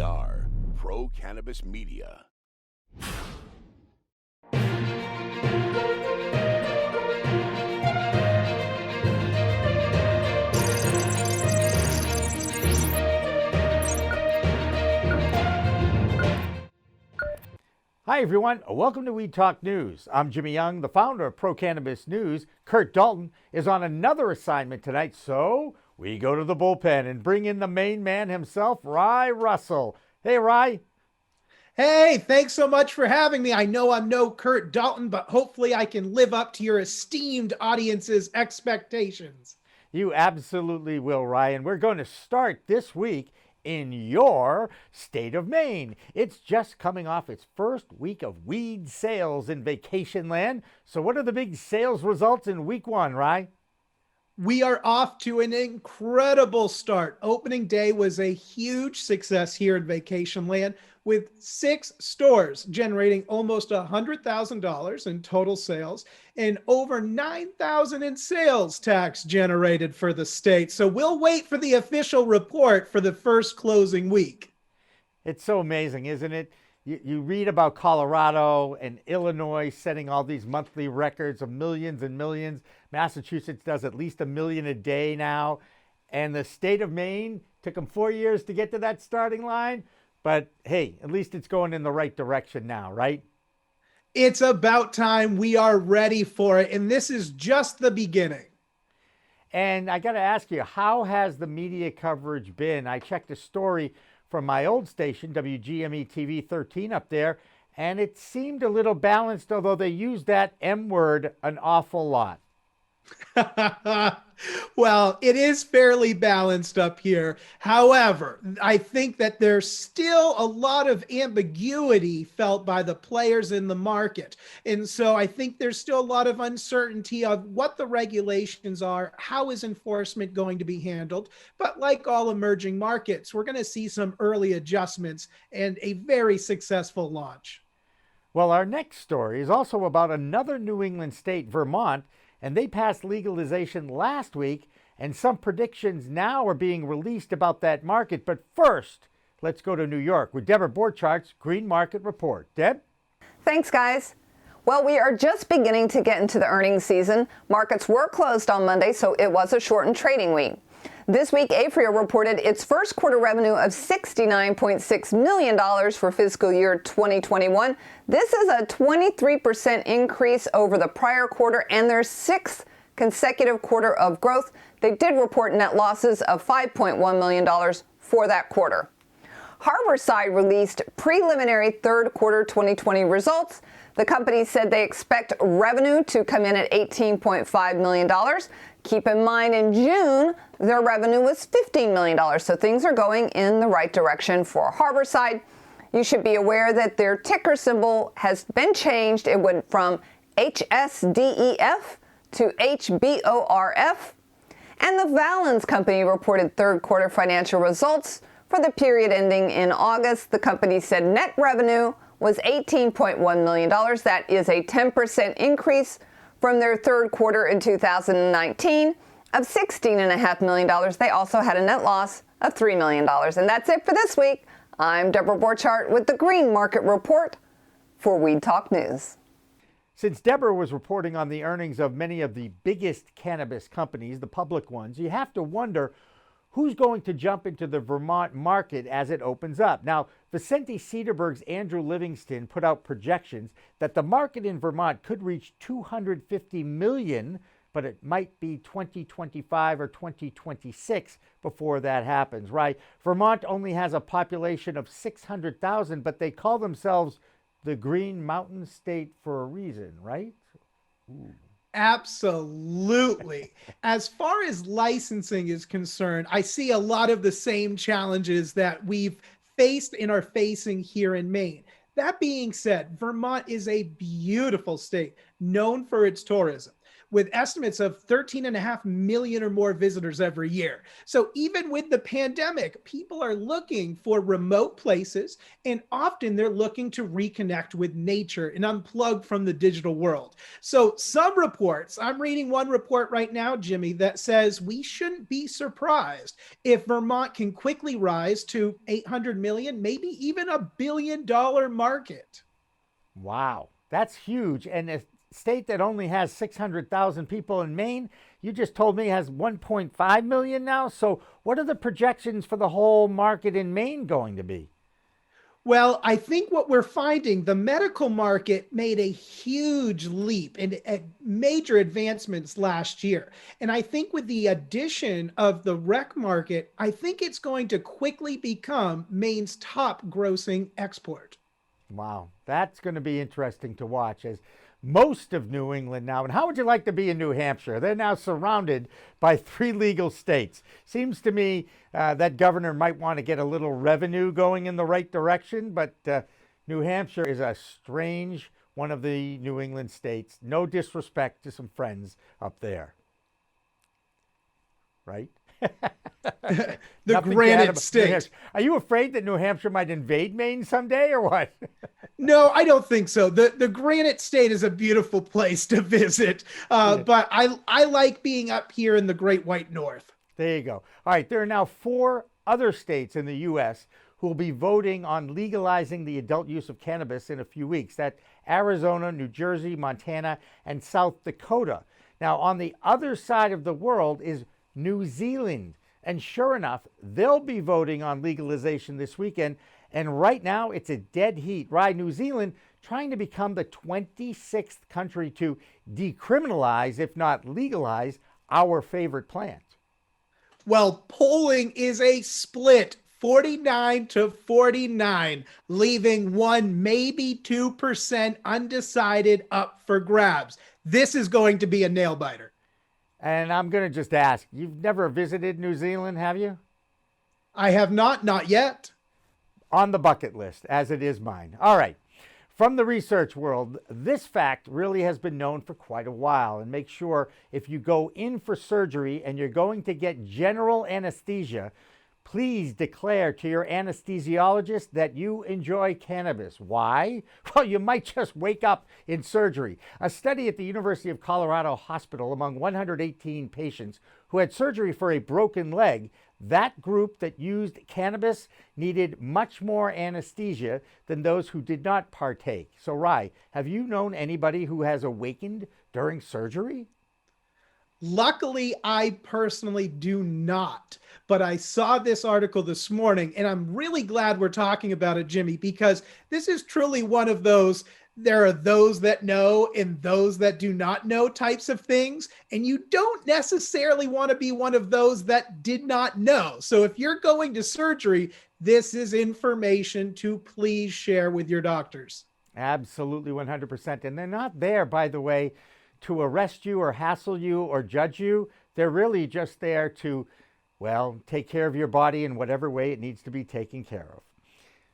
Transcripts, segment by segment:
are Pro Cannabis Media. Hi everyone, welcome to Weed Talk News. I'm Jimmy Young, the founder of Pro Cannabis News. Curt Dalton is on another assignment tonight, so we go to the bullpen and bring in the Maine Man himself, Rye Russell. Hey Rye. Hey, thanks so much for having me. I know I'm no Curt Dalton, but hopefully I can live up to your esteemed audience's expectations. You absolutely will, Rye, and we're going to start this week in your state of Maine. It's just coming off its first week of weed sales in Vacationland. So what are the big sales results in week one, Rye? We are off to an incredible start. Opening day was a huge success here in Vacationland, with 6 stores generating almost $100,000 in total sales and over $9,000 in sales tax generated for the state. So we'll wait for the official report for the first closing week. It's so amazing, isn't it? You read about Colorado and Illinois setting all these monthly records of millions and millions. Massachusetts does at least 1 million a day now. And the state of Maine took them 4 years to get to that starting line. But hey, at least it's going in the right direction now, right? It's about time. We are ready for it. And this is just the beginning. And I got to ask you, how has the media coverage been? I checked a story from my old station, WGME TV 13 up there, and it seemed a little balanced, although they used that M word an awful lot. Well, it is fairly balanced up here. However, I think that there's still a lot of ambiguity felt by the players in the market. And so I think there's still a lot of uncertainty of what the regulations are, how is enforcement going to be handled. But like all emerging markets, we're going to see some early adjustments and a very successful launch. Well, our next story is also about another New England state, Vermont, and they passed legalization last week, and some predictions now are being released about that market. But first, let's go to New York with Debra Borchart's Green Market Report. Deb? Thanks, guys. Well, we are just beginning to get into the earnings season. Markets were closed on Monday, so it was a shortened trading week. This week, AFRIA reported its first quarter revenue of $69.6 million for fiscal year 2021. This is a 23% increase over the prior quarter and their 6th consecutive quarter of growth. They did report net losses of $5.1 million for that quarter. Harborside released preliminary third quarter 2020 results. The company said they expect revenue to come in at $18.5 million. Keep in mind, in June, their revenue was $15 million, so things are going in the right direction for Harborside. You should be aware that their ticker symbol has been changed. It went from HSDEF to HBORF. And the Valens Company reported third quarter financial results for the period ending in August. The company said net revenue was $18.1 million. That is a 10% increase from their third quarter in 2019 of $16.5 million. They also had a net loss of $3 million. And that's it for this week. I'm Debra Borchardt with the Green Market Report for Weed Talk News. Since Debra was reporting on the earnings of many of the biggest cannabis companies, the public ones, you have to wonder who's going to jump into the Vermont market as it opens up. Now, Vicente Sederberg's Andrew Livingston put out projections that the market in Vermont could reach 250 million, but it might be 2025 or 2026 before that happens, right? Vermont only has a population of 600,000, but they call themselves the Green Mountain State for a reason, right? Ooh. Absolutely. As far as licensing is concerned, I see a lot of the same challenges that we've faced and are facing here in Maine. That being said, Vermont is a beautiful state known for its tourism. with estimates of 13.5 million or more visitors every year. So even with the pandemic, people are looking for remote places, and often they're looking to reconnect with nature and unplug from the digital world. So some reports, I'm reading one report right now, Jimmy, that says we shouldn't be surprised if Vermont can quickly rise to 800 million, maybe even $1 billion market. Wow, that's huge. And a state that only has 600,000 people in Maine, you just told me has 1.5 million now. So what are the projections for the whole market in Maine going to be? Well, I think what we're finding, the medical market made a huge leap and major advancements last year. And I think with the addition of the rec market, I think it's going to quickly become Maine's top grossing export. Wow, that's going to be interesting to watch as most of New England now. And how would you like to be in New Hampshire? They're now surrounded by 3 legal states. Seems to me that governor might want to get a little revenue going in the right direction, but New Hampshire is a strange one of the New England states. No disrespect to some friends up there. Right? The Granite State. Are you afraid that New Hampshire might invade Maine someday or what? No, I don't think so. The Granite State is a beautiful place to visit, but I like being up here in the Great White North. There you go. All right, there are now 4 other states in the U.S. who will be voting on legalizing the adult use of cannabis in a few weeks. That's Arizona, New Jersey, Montana, and South Dakota. Now, on the other side of the world is New Zealand. And sure enough, they'll be voting on legalization this weekend. And right now, it's a dead heat. Right, New Zealand trying to become the 26th country to decriminalize, if not legalize, our favorite plant. Well, polling is a split, 49 to 49, leaving 1, maybe 2% undecided up for grabs. This is going to be a nail biter. And I'm going to just ask, you've never visited New Zealand, have you? I have not yet. On the bucket list, as it is mine. All right. From the research world, this fact really has been known for quite a while. And make sure if you go in for surgery and you're going to get general anesthesia, please declare to your anesthesiologist that you enjoy cannabis. Why? Well, you might just wake up in surgery. A study at the University of Colorado Hospital among 118 patients who had surgery for a broken leg, that group that used cannabis needed much more anesthesia than those who did not partake. So, Rai, have you known anybody who has awakened during surgery? Luckily, I personally do not, but I saw this article this morning, and I'm really glad we're talking about it, Jimmy, because this is truly one of those, there are those that know and those that do not know types of things, and you don't necessarily want to be one of those that did not know. So if you're going to surgery, this is information to please share with your doctors. Absolutely, 100%. And they're not there, by the way, to arrest you or hassle you or judge you. They're really just there to, well, take care of your body in whatever way it needs to be taken care of.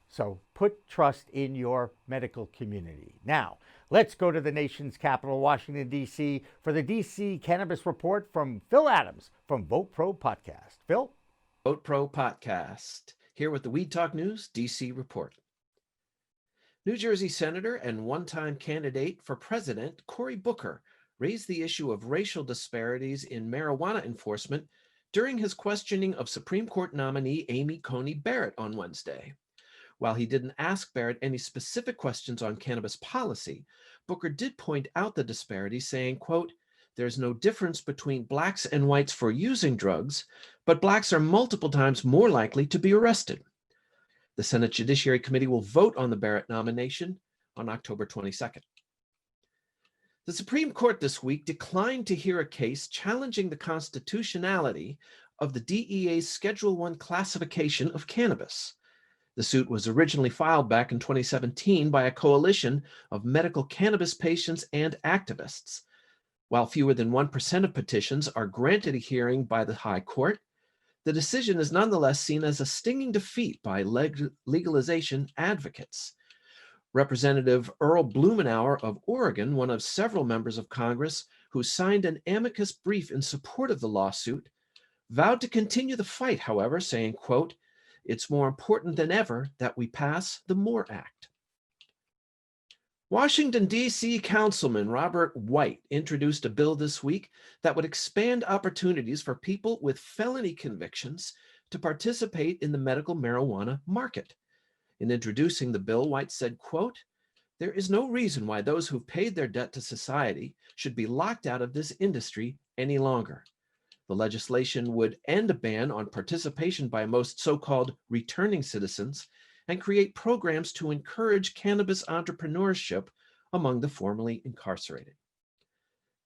So put trust in your medical community. Now, let's go to the nation's capital, Washington, D.C., for the D.C. Cannabis Report from Phil Adams from Vote Pro Podcast. Phil? Vote Pro Podcast, here with the Weed Talk News DC Report. New Jersey Senator and one-time candidate for president Cory Booker raised the issue of racial disparities in marijuana enforcement during his questioning of Supreme Court nominee Amy Coney Barrett on Wednesday. While he didn't ask Barrett any specific questions on cannabis policy, Booker did point out the disparity, saying, quote, "There's no difference between blacks and whites for using drugs, but blacks are multiple times more likely to be arrested." The Senate Judiciary Committee will vote on the Barrett nomination on October 22nd. The Supreme Court this week declined to hear a case challenging the constitutionality of the DEA's Schedule I classification of cannabis. The suit was originally filed back in 2017 by a coalition of medical cannabis patients and activists. While fewer than 1% of petitions are granted a hearing by the High Court, the decision is nonetheless seen as a stinging defeat by legalization advocates. Representative Earl Blumenauer of Oregon, one of several members of Congress who signed an amicus brief in support of the lawsuit, vowed to continue the fight, however, saying, quote, "It's more important than ever that we pass the MORE Act." Washington, D.C. Councilman Robert White introduced a bill this week that would expand opportunities for people with felony convictions to participate in the medical marijuana market. In introducing the bill, White said, quote, "There is no reason why those who've paid their debt to society should be locked out of this industry any longer. The legislation would end a ban on participation by most so-called returning citizens and create programs to encourage cannabis entrepreneurship among the formerly incarcerated."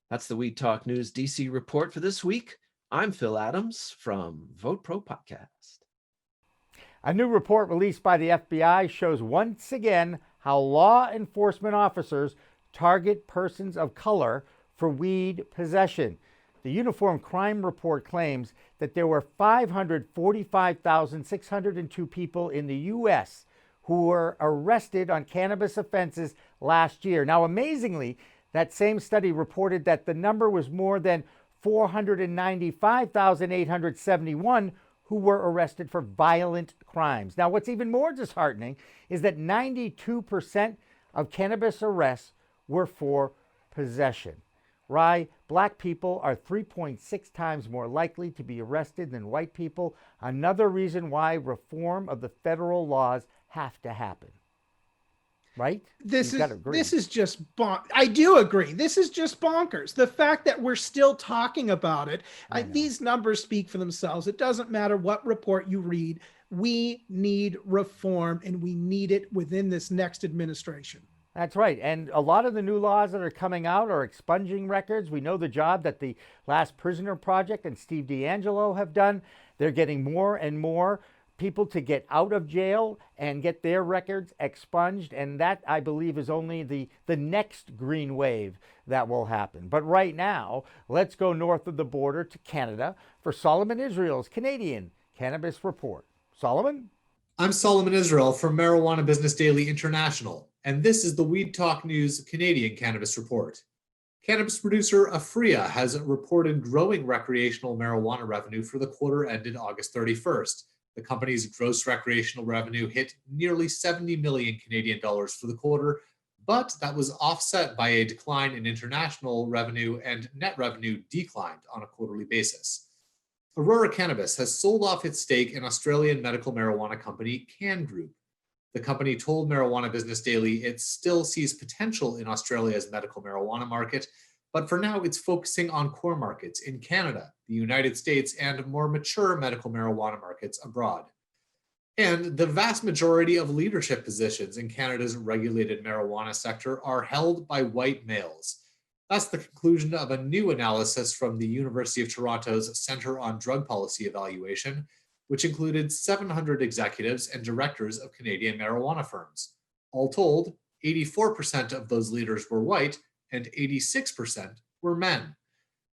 That's the Weed Talk News DC report for this week. I'm Phil Adams from Vote Pro Podcast. A new report released by the FBI shows once again how law enforcement officers target persons of color for weed possession. The Uniform Crime Report claims that there were 545,602 people in the U.S. who were arrested on cannabis offenses last year. Now, amazingly, that same study reported that the number was more than 495,871 who were arrested for violent crimes. Now, what's even more disheartening is that 92% of cannabis arrests were for possession. Rye, black people are 3.6 times more likely to be arrested than white people. Another reason why reform of the federal laws have to happen. Right? This is just I do agree. This is just bonkers. The fact that we're still talking about it, these numbers speak for themselves. It doesn't matter what report you read. We need reform, and we need it within this next administration. That's right. And a lot of the new laws that are coming out are expunging records. We know the job that the Last Prisoner Project and Steve D'Angelo have done. They're getting more and more people to get out of jail and get their records expunged. And that, I believe, is only the next green wave that will happen. But right now, let's go north of the border to Canada for Solomon Israel's Canadian Cannabis Report. Solomon? I'm Solomon Israel from Marijuana Business Daily International, and this is the Weed Talk News Canadian Cannabis Report. Cannabis producer Aphria has reported growing recreational marijuana revenue for the quarter ended August 31st. The company's gross recreational revenue hit nearly 70 million Canadian dollars for the quarter, but that was offset by a decline in international revenue, and net revenue declined on a quarterly basis. Aurora Cannabis has sold off its stake in Australian medical marijuana company Can Group. The company told Marijuana Business Daily it still sees potential in Australia's medical marijuana market, but for now it's focusing on core markets in Canada, the United States, and more mature medical marijuana markets abroad. And the vast majority of leadership positions in Canada's regulated marijuana sector are held by white males. That's the conclusion of a new analysis from the University of Toronto's Centre on Drug Policy Evaluation, which included 700 executives and directors of Canadian marijuana firms. All told, 84% of those leaders were white and 86% were men.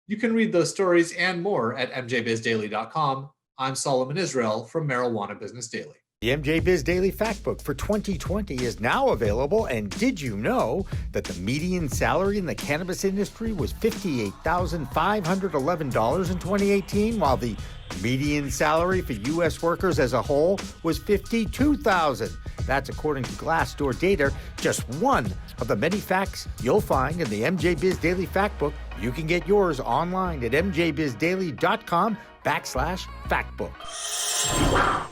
You can read those stories and more at MJBizDaily.com. I'm Solomon Israel from Marijuana Business Daily. The MJBiz Daily Factbook for 2020 is now available, and did you know that the median salary in the cannabis industry was $58,511 in 2018, while the median salary for U.S. workers as a whole was $52,000. That's according to Glassdoor data, just one of the many facts you'll find in the MJBiz Daily Factbook. You can get yours online at mjbizdaily.com/factbook.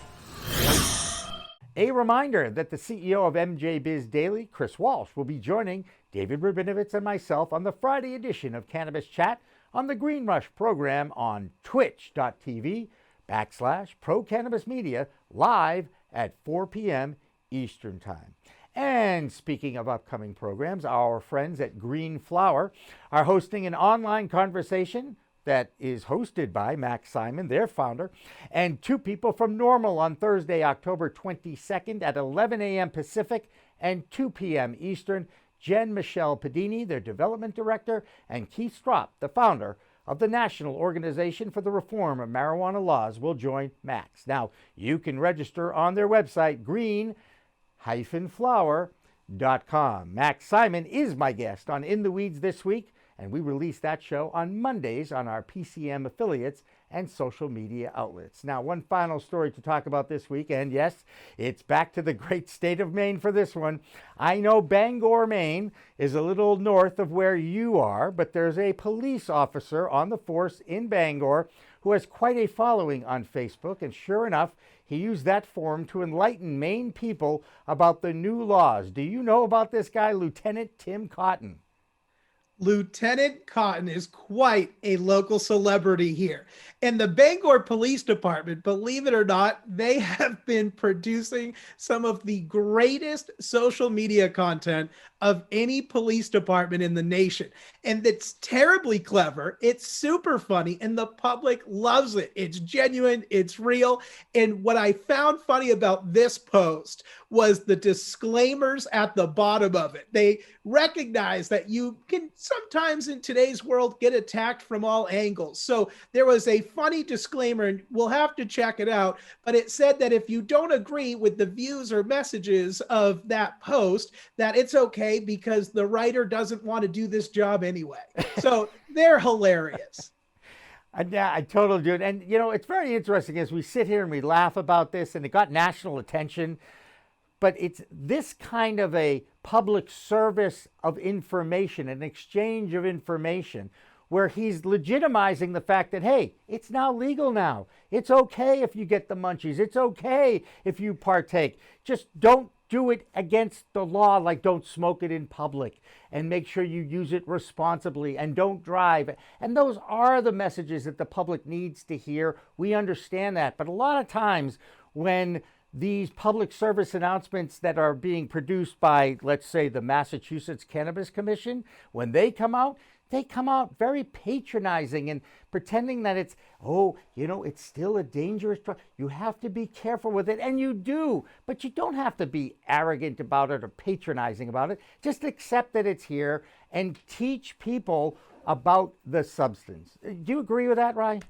A reminder that the CEO of MJBiz Daily, Chris Walsh, will be joining David Rabinovitz and myself on the Friday edition of Cannabis Chat on the Green Rush program on twitch.tv/Pro Cannabis Media, live at 4 p.m. Eastern Time. And speaking of upcoming programs, our friends at Green Flower are hosting an online conversation that is hosted by Max Simon, their founder, and two people from Normal on Thursday, October 22nd at 11 a.m. Pacific and 2 p.m. Eastern. Jen Michelle Padini, their development director, and Keith Stropp, the founder of the National Organization for the Reform of Marijuana Laws, will join Max. Now, you can register on their website, green-flower.com. Max Simon is my guest on In the Weeds this week, and we release that show on Mondays on our PCM affiliates and social media outlets. Now, one final story to talk about this week, and yes, it's back to the great state of Maine for this one. I know Bangor, Maine is a little north of where you are, but there's a police officer on the force in Bangor who has quite a following on Facebook, and sure enough, he used that forum to enlighten Maine people about the new laws. Do you know about this guy, Lieutenant Tim Cotton? Lieutenant Cotton is quite a local celebrity here. And the Bangor Police Department, believe it or not, they have been producing some of the greatest social media content of any police department in the nation. And it's terribly clever. It's super funny, and the public loves it. It's genuine, it's real. And what I found funny about this post was the disclaimers at the bottom of it. They recognize that you can sometimes in today's world get attacked from all angles. So there was a funny disclaimer, and we'll have to check it out, but it said that if you don't agree with the views or messages of that post, that it's okay because the writer doesn't want to do this job anyway. So they're hilarious. Yeah, I totally do. And, you know, it's very interesting as we sit here and we laugh about this, and it got national attention. But it's this kind of a public service of information, an exchange of information, where he's legitimizing the fact that, hey, it's now legal now. It's okay if you get the munchies. It's okay if you partake. Just don't do it against the law, like don't smoke it in public, and make sure you use it responsibly, and don't drive. And those are the messages that the public needs to hear. We understand that. But a lot of times when these public service announcements that are being produced by, let's say, the Massachusetts Cannabis Commission, when they come out very patronizing and pretending that it's, oh, you know, it's still a dangerous drug. You have to be careful with it, and you do, but you don't have to be arrogant about it or patronizing about it. Just accept that it's here and teach people about the substance. Do you agree with that, Ryan?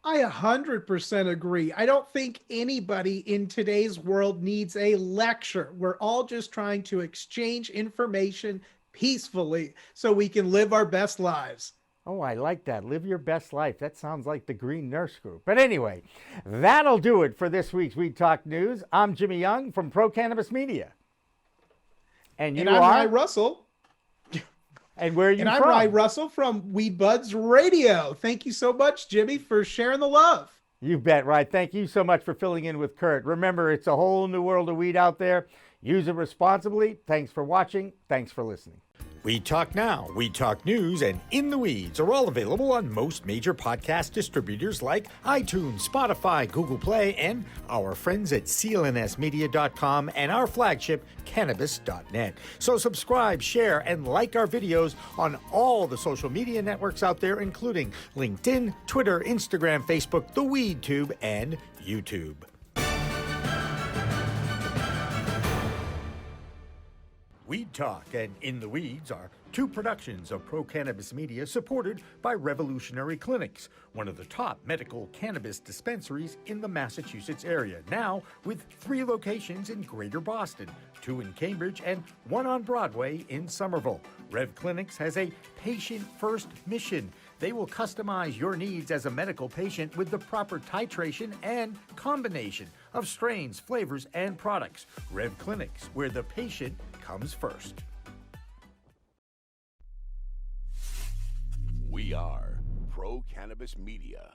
I 100% agree. I don't think anybody in today's world needs a lecture. We're all just trying to exchange information peacefully so we can live our best lives. Oh, I like that. Live your best life. That sounds like the Green Nurse Group. But anyway, that'll do it for this week's Weed Talk News. I'm Jimmy Young from Pro Cannabis Media. And I'm Rye Russell. And where are you from? And I'm Rye Russell from Weed Buds Radio. Thank you so much, Jimmy, for sharing the love. You bet, Rye. Thank you so much for filling in with Curt. Remember, it's a whole new world of weed out there. Use it responsibly. Thanks for watching. Thanks for listening. Weed Talk Now, Weed Talk News, and In the Weeds are all available on most major podcast distributors like iTunes, Spotify, Google Play, and our friends at clnsmedia.com and our flagship, cannabis.net. So subscribe, share, and like our videos on all the social media networks out there, including LinkedIn, Twitter, Instagram, Facebook, the WeedTube, and YouTube. Weed Talk and In the Weeds are two productions of Pro Cannabis Media supported by Revolutionary Clinics, one of the top medical cannabis dispensaries in the Massachusetts area, now with 3 locations in Greater Boston, 2 in Cambridge and 1 on Broadway in Somerville. Rev Clinics has a patient-first mission. They will customize your needs as a medical patient with the proper titration and combination of strains, flavors, and products. Rev Clinics, where the patient comes first. We are Pro Cannabis Media.